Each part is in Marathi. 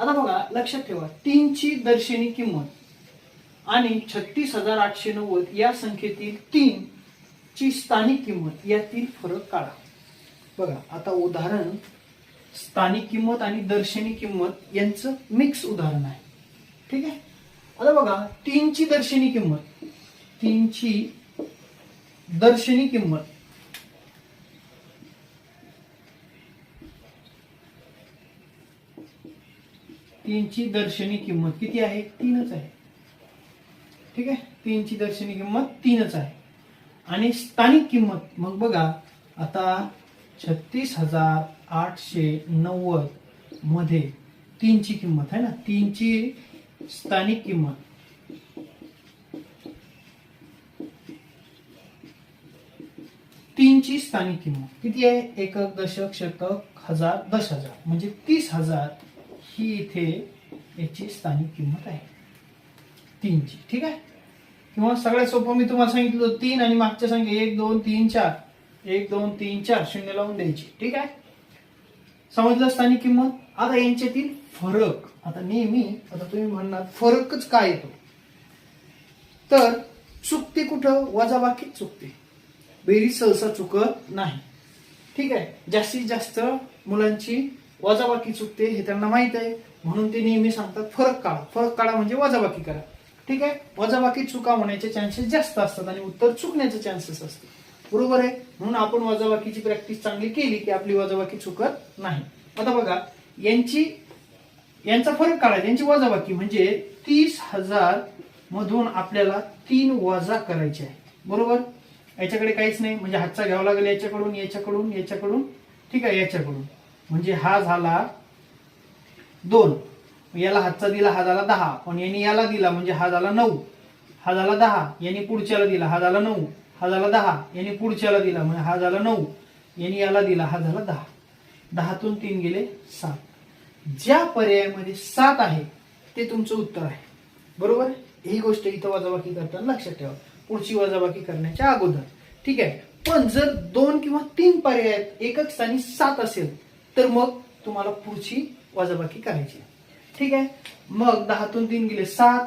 आता बघा लक्षात ठेवा, 3 ची दर्शनी किंमत आणि 36,890 या संख्येतील 3 ची स्थानिक किंमत यातील फरक काढा. बघा आता उदाहरण स्थानिक किंमत आणि दर्शनी किंमत यांचं मिक्स उदाहरण आहे. ठीक आहे. आता बघा 3 ची दर्शनी किंमत, 3 ची दर्शनी किंमत तीनची दर्शनी किंमत किती आहे? 3च आहे. ठीक आहे. 3 ची दर्शनी किंमत 3च आहे. आणि स्थानिक किंमत मग बघा आता 36,890 मध्ये 3 ची किंमत आहे ना, 3 ची स्थानिक किंमत ची स्थानिक किंमत किती आहे? एकक, दशक, शतक, हजार, 10,000 म्हणजे 30,000 ही इथे याची स्थानिक किंमत आहे 3 ची. ठीक आहे. किंवा सगळ्यात सोपं मी तुम्हाला सांगितलं 3 आणि मागच्या संख्या 1 2 3 4 1 2 3 4 शून्य लावून द्यायची. ठीक आहे. समजलं स्थानिक किंमत. आता यांच्यातील फरक, आता नेहमी आता तुम्ही म्हणणार फरकच काय येतो, तर चुकते कुठं? वजाबाकीत चुकते, बेरीज सहसा चुकत नाही. ठीक आहे. जास्तीत जास्त मुलांची वजाबाकी चुकते हे त्यांना माहित आहे, म्हणून ते नेहमी सांगतात फरक काढा, फरक काढा म्हणजे वजाबाकी करा. ठीक आहे. वजाबाकी चुका होण्याचे चान्सेस जास्त असतात आणि उत्तर चुकण्याचे चान्सेस असतात. बरोबर आहे. म्हणून आपण वजाबाकीची प्रॅक्टिस चांगली केली की आपली वजाबाकी चुकत नाही. आता बघा यांचा फरक काढायचा, यांची वजाबाकी म्हणजे 30,000 मधून आपल्याला 3 वजा करायचे आहे. बरोबर. याच्याकडे काहीच नाही म्हणजे हातचा घ्यावा लागेल, याच्याकडून याच्याकडून याच्याकडून. ठीक आहे. याच्याकडून म्हणजे हा झाला 2, याला हातचा दिला हा झाला 10, पण यांनी याला दिला म्हणजे हा झाला 9, हा झाला 10, यांनी पुढच्याला दिला हा झाला 9, हा झाला 10, यांनी पुढच्याला दिला म्हणजे हा झाला 9, यांनी याला दिला हा झाला 10. 10 तून 3 गेले 7. ज्या पर्यायामध्ये 7 आहे ते तुमचं उत्तर आहे. बरोबर. ही गोष्ट इथं वजाबाकी करताना लक्षात ठेवा, पुढची वजाबाकी करण्याच्या अगोदर. ठीक आहे. पण जर 2 किंवा 3 पर्यायात एकक स्थानी 7 असेल तर मग तुम्हाला पुढची वजाबाकी करायची. ठीक आहे. मग 10 तून 3 गेले 7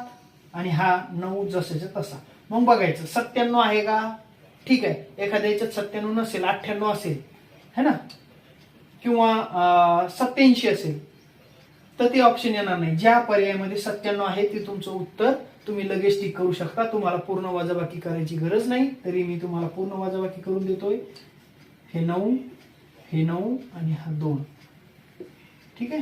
आणि हा 9 जसाच्या तसा. मग बघायचं 97 आहे का? ठीक आहे. एखाद्या याच्यात 97 नसेल, 98 असेल है ना, किंवा 87 असेल तर ते ऑप्शन येणार नाही. ज्या पर्यायामध्ये 97 आहे ते तुमचं उत्तर. तुम्ही लगेच टिक करू शकता, तुम्हाला पूर्ण वजाबाकी करायची गरज नाही. तरी मी तुम्हाला पूर्ण वजाबाकी करून देतोय. हे 9 आणि हा 2. ठीक आहे.